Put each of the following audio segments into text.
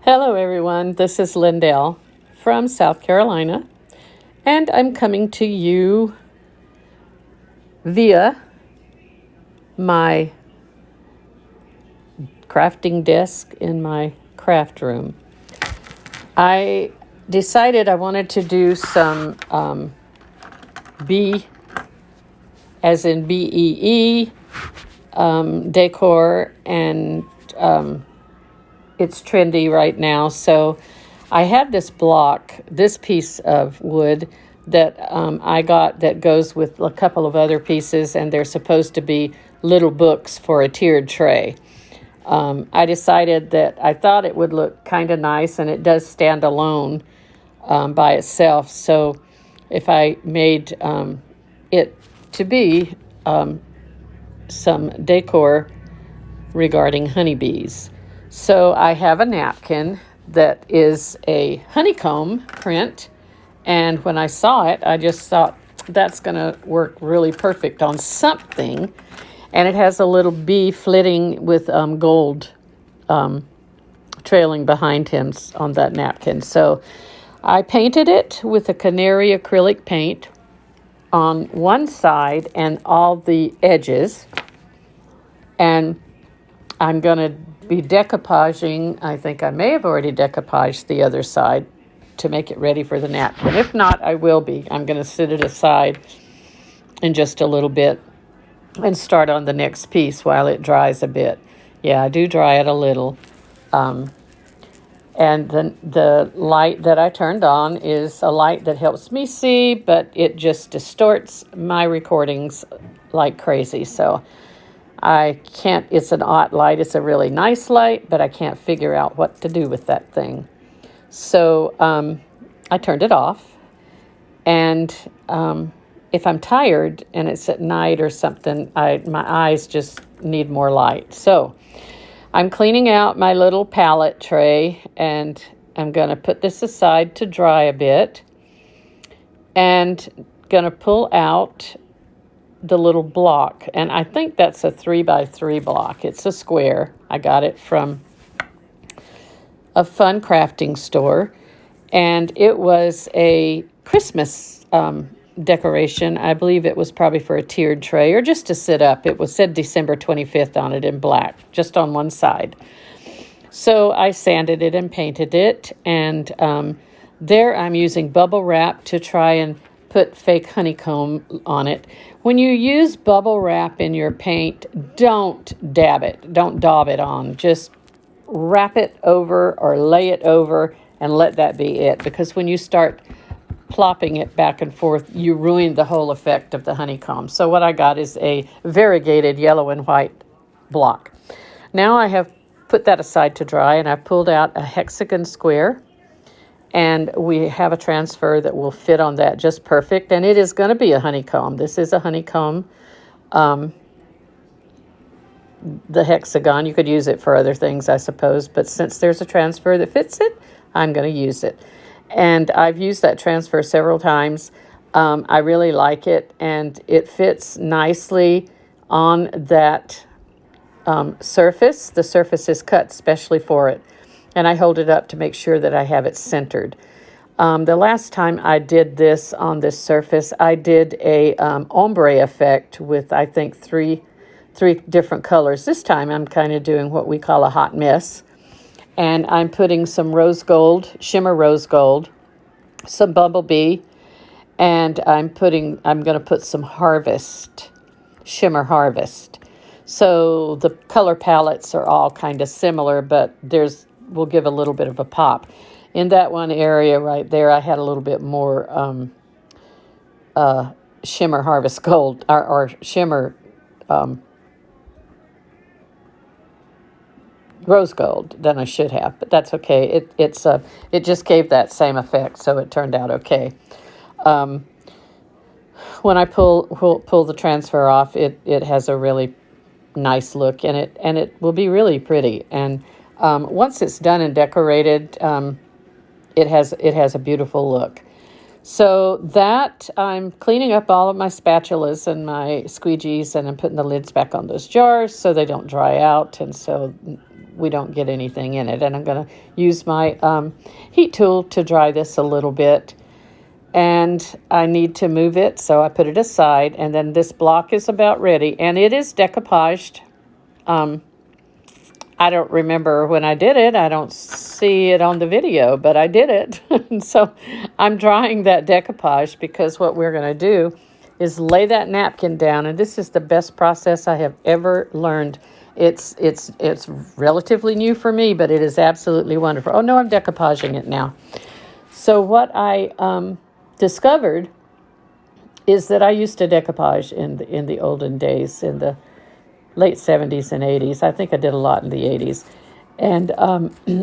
Hello, everyone. This is Lindell from South Carolina, and I'm coming to you via my crafting desk in my craft room. I decided I wanted to do some B, as in BEE, decor, and it's trendy right now. So I had this block, this piece of wood that I got that goes with a couple of other pieces, and they're supposed to be little books for a tiered tray. I decided that I thought it would look kind of nice, and it does stand alone by itself. So if I made it to be some decor regarding honeybees. So I have a napkin that is a honeycomb print, and when I saw it, I just thought that's going to work really perfect on something. And it has a little bee flitting with gold trailing behind him on that napkin. So I painted it with a canary acrylic paint on one side and all the edges, and I'm going to be decoupaging. I think I may have already decoupaged the other side to make it ready for the napkin. If not, I will be. I'm going to set it aside in just a little bit and start on the next piece while it dries a bit. Yeah, I do dry it a little. And then the light that I turned on is a light that helps me see, but it just distorts my recordings like crazy. So I can't, it's an odd light. It's a really nice light, but I can't figure out what to do with that thing. So I turned it off. And if I'm tired and it's at night or something, my eyes just need more light. So I'm cleaning out my little palette tray, and I'm going to put this aside to dry a bit, and going to pull out the little block, and I think that's a 3x3 block. It's a square. I got it from a fun crafting store, and it was a Christmas decoration. I believe it was probably for a tiered tray or just to sit up. It was said December 25th on it in black, just on one side. So I sanded it and painted it, and there I'm using bubble wrap to try and put fake honeycomb on it. When you use bubble wrap in your paint, don't dab it. Don't daub it on. Just wrap it over or lay it over and let that be it. Because when you start plopping it back and forth, you ruin the whole effect of the honeycomb. So what I got is a variegated yellow and white block. Now I have put that aside to dry, and I pulled out a hexagon square, and we have a transfer that will fit on that just perfect, and it is going to be a honeycomb. This is a honeycomb. The hexagon, you could use it for other things, I suppose, but since there's a transfer that fits it, I'm going to use it. And I've used that transfer several times. I really like it, and it fits nicely on that surface. The surface is cut specially for it, and I hold it up to make sure that I have it centered. The last time I did this on this surface, I did a ombre effect with, I think, three different colors. This time I'm kind of doing what we call a hot mess. And I'm putting some rose gold, shimmer rose gold, some bumblebee, and I'm going to put some harvest, shimmer harvest. So the color palettes are all kind of similar, but we'll give a little bit of a pop. In that one area right there, I had a little bit more shimmer harvest gold, or shimmer rose gold than I should have, but that's okay. It just gave that same effect, so it turned out okay. When I pull the transfer off, it has a really nice look in it, and it will be really pretty. And once it's done and decorated, it has a beautiful look. So that I'm cleaning up all of my spatulas and my squeegees, and I'm putting the lids back on those jars so they don't dry out, and so we don't get anything in it. And I'm going to use my heat tool to dry this a little bit. And I need to move it, so I put it aside. And then this block is about ready, and it is decoupaged. I don't remember when I did it. I don't see it on the video, but I did it. And so I'm drying that decoupage, because what we're going to do is lay that napkin down. And this is the best process I have ever learned. It's relatively new for me, but it is absolutely wonderful. Oh, no, I'm decoupaging it now. So what I discovered is that I used to decoupage in the olden days, in the late 70s and 80s. I think I did a lot in the 80s. And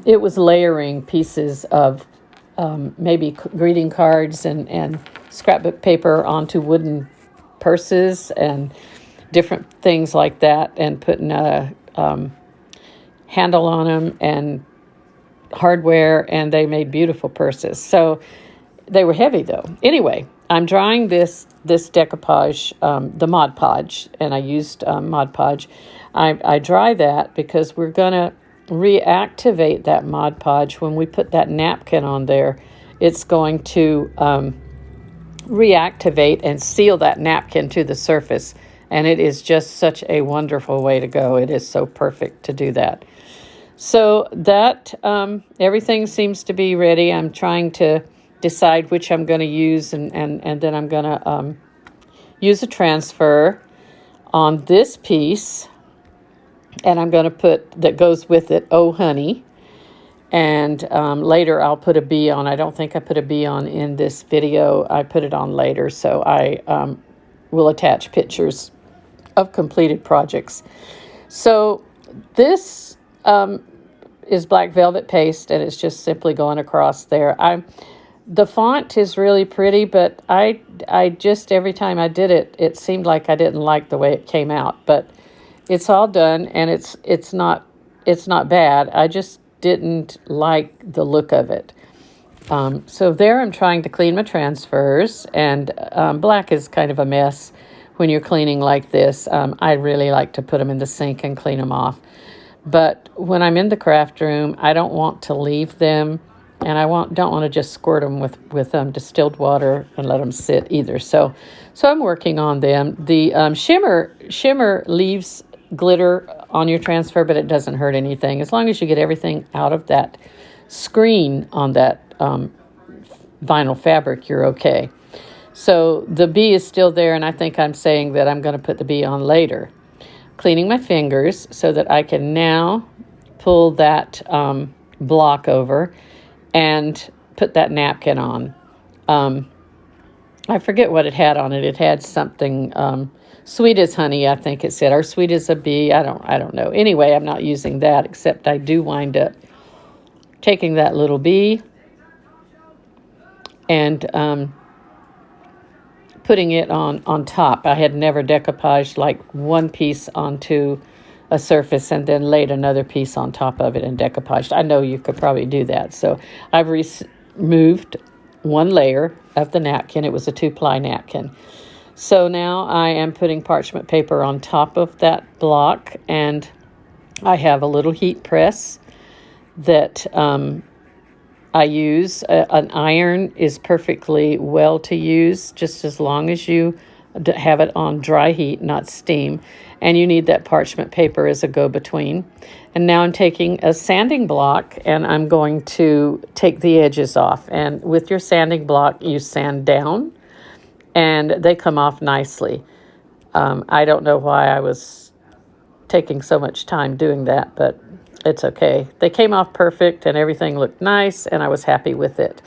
it was layering pieces of maybe greeting cards and scrapbook paper onto wooden purses and different things like that, and putting a handle on them and hardware, and they made beautiful purses. So they were heavy, though. Anyway, I'm drying this decoupage, the Mod Podge, and I used Mod Podge. I dry that because we're going to reactivate that Mod Podge when we put that napkin on there. It's going to reactivate and seal that napkin to the surface, and it is just such a wonderful way to go. It is so perfect to do that. So that everything seems to be ready. I'm trying to decide which I'm going to use, and then I'm going to use a transfer on this piece, and I'm going to put, that goes with it, Oh Honey, and later I'll put a bee on. I don't think I put a bee on in this video. I put it on later, so I will attach pictures of completed projects. So this is black velvet paste, and it's just simply going across there. The font is really pretty, but I just, every time I did it, it seemed like I didn't like the way it came out. But it's all done, and it's not bad. I just didn't like the look of it. So there I'm trying to clean my transfers, and black is kind of a mess when you're cleaning like this. I really like to put them in the sink and clean them off. But when I'm in the craft room, I don't want to leave them, and I don't want to just squirt them with distilled water and let them sit either. So I'm working on them. The shimmer leaves glitter on your transfer, but it doesn't hurt anything. As long as you get everything out of that screen on that vinyl fabric, you're okay. So the bee is still there, and I think I'm saying that I'm going to put the bee on later. Cleaning my fingers so that I can now pull that block over and put that napkin on. I forget what it had on it. It had something sweet as honey, I think it said, or sweet as a bee. I don't know. Anyway, I'm not using that, except I do wind up taking that little bee and putting it on top. I had never decoupaged like one piece onto a surface and then laid another piece on top of it and decoupaged. I know you could probably do that. So I've removed one layer of the napkin. It was a 2-ply napkin. So now I am putting parchment paper on top of that block, and I have a little heat press that I use. An iron is perfectly well to use, just as long as you have it on dry heat, not steam. And you need that parchment paper as a go-between. And now I'm taking a sanding block, and I'm going to take the edges off. And with your sanding block, you sand down, and they come off nicely. I don't know why I was taking so much time doing that, but it's okay. They came off perfect, and everything looked nice, and I was happy with it.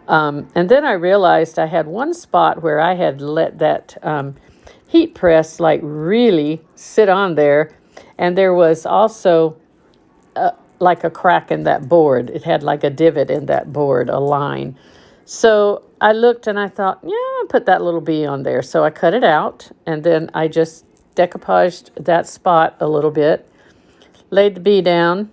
And then I realized I had one spot where I had let that heat press like really sit on there, and there was also like a crack in that board. It had like a divot in that board, a line. So I looked and I thought, yeah, I'll put that little bee on there. So I cut it out, and then I just decoupaged that spot a little bit, laid the bee down,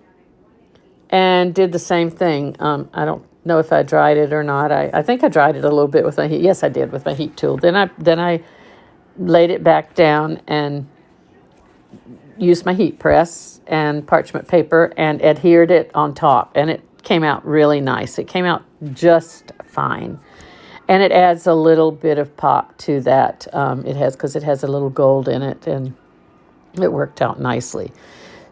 and did the same thing. I don't know if I dried it or not. I think I dried it a little bit with my heat. Yes, I did, with my heat tool. Then I laid it back down and used my heat press and parchment paper and adhered it on top, and it came out really nice. It came out just fine. And it adds a little bit of pop to that. Because it has a little gold in it, and it worked out nicely.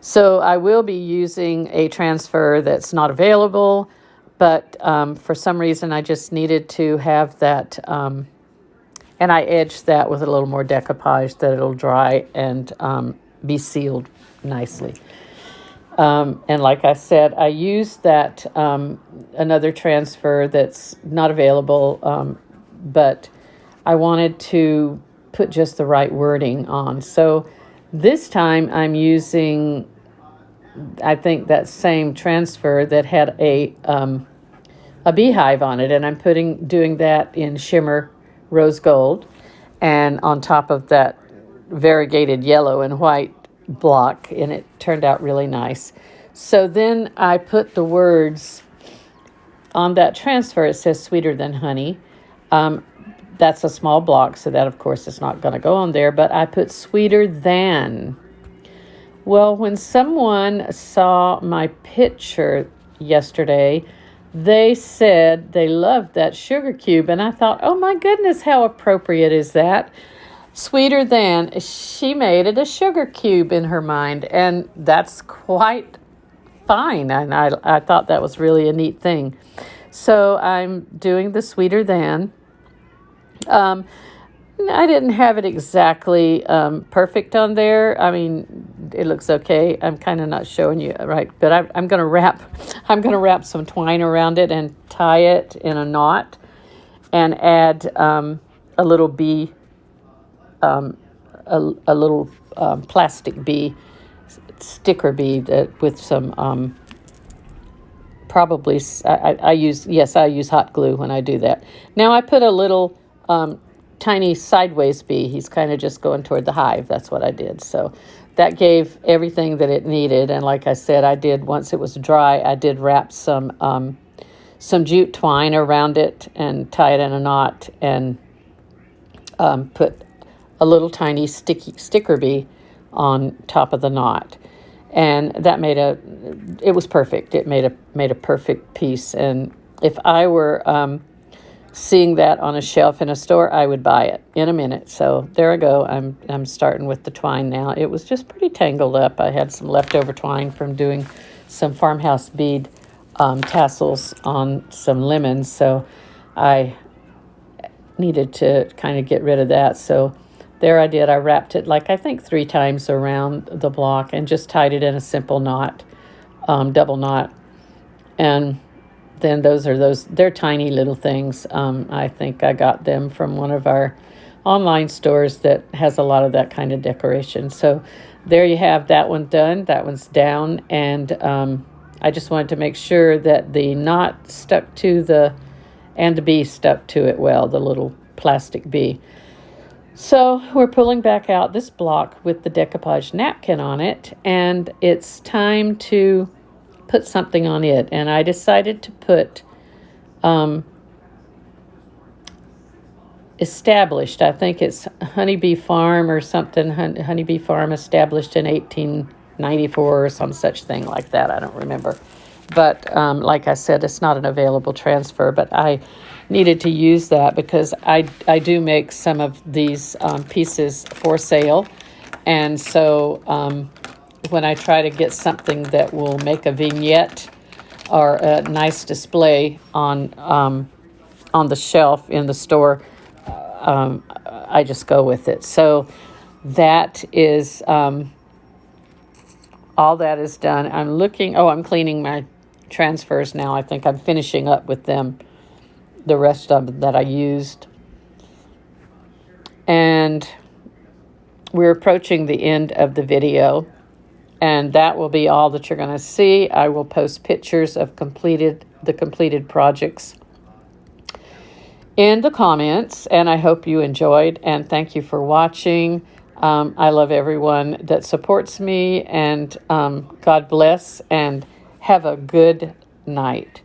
So I will be using a transfer that's not available, but for some reason I just needed to have that, and I edged that with a little more decoupage that it'll dry and be sealed nicely. And like I said, I used that another transfer that's not available, but I wanted to put just the right wording on. So this time I'm using, I think, that same transfer that had a beehive on it, and I'm doing that in shimmer rose gold, and on top of that variegated yellow and white block, and it turned out really nice. So then I put the words on that transfer. It says sweeter than honey. That's a small block, so that of course is not going to go on there, but I put sweeter than. Well, when someone saw my picture yesterday, they said they loved that sugar cube, and I thought, oh my goodness, how appropriate is that? Sweeter than. She made it a sugar cube in her mind, and that's quite fine, and I thought that was really a neat thing. So I'm doing the sweeter than. I didn't have it exactly perfect on there. I mean, it looks okay. I'm kind of not showing you right, but I'm going to wrap some twine around it and tie it in a knot, and add a little bee, a little plastic bee, sticker bee with some probably I use hot glue when I do that. Now I put a little tiny sideways bee. He's kind of just going toward the hive. That's what I did. So that gave everything that it needed. And like I said, once it was dry, I did wrap some jute twine around it and tie it in a knot, and put a little tiny sticker bee on top of the knot. And that it was perfect. It made a perfect piece. And if I were seeing that on a shelf in a store, I would buy it in a minute. So there I go. I'm starting with the twine now. It was just pretty tangled up. I had some leftover twine from doing some farmhouse bead tassels on some lemons, so I needed to kind of get rid of that. So there I did. I wrapped it I think 3 times around the block and just tied it in a simple knot, double knot. And then they're tiny little things. I think I got them from one of our online stores that has a lot of that kind of decoration. So there you have that one done. That one's down. And I just wanted to make sure that the knot stuck to and the bee stuck to it well, the little plastic bee. So we're pulling back out this block with the decoupage napkin on it, and it's time to put something on it. And I decided to put established. I think it's Honeybee Farm or something. Honeybee Farm, established in 1894 or some such thing like that. I don't remember. But like I said, it's not an available transfer, but I needed to use that because I do make some of these pieces for sale. And so when I try to get something that will make a vignette or a nice display on the shelf in the store, I just go with it. So that is all that is done. I'm cleaning my transfers now. I think I'm finishing up with them, the rest of them that I used. And we're approaching the end of the video, and that will be all that you're going to see. I will post pictures of the completed projects in the comments, and I hope you enjoyed, and thank you for watching. I love everyone that supports me, and God bless, and have a good night.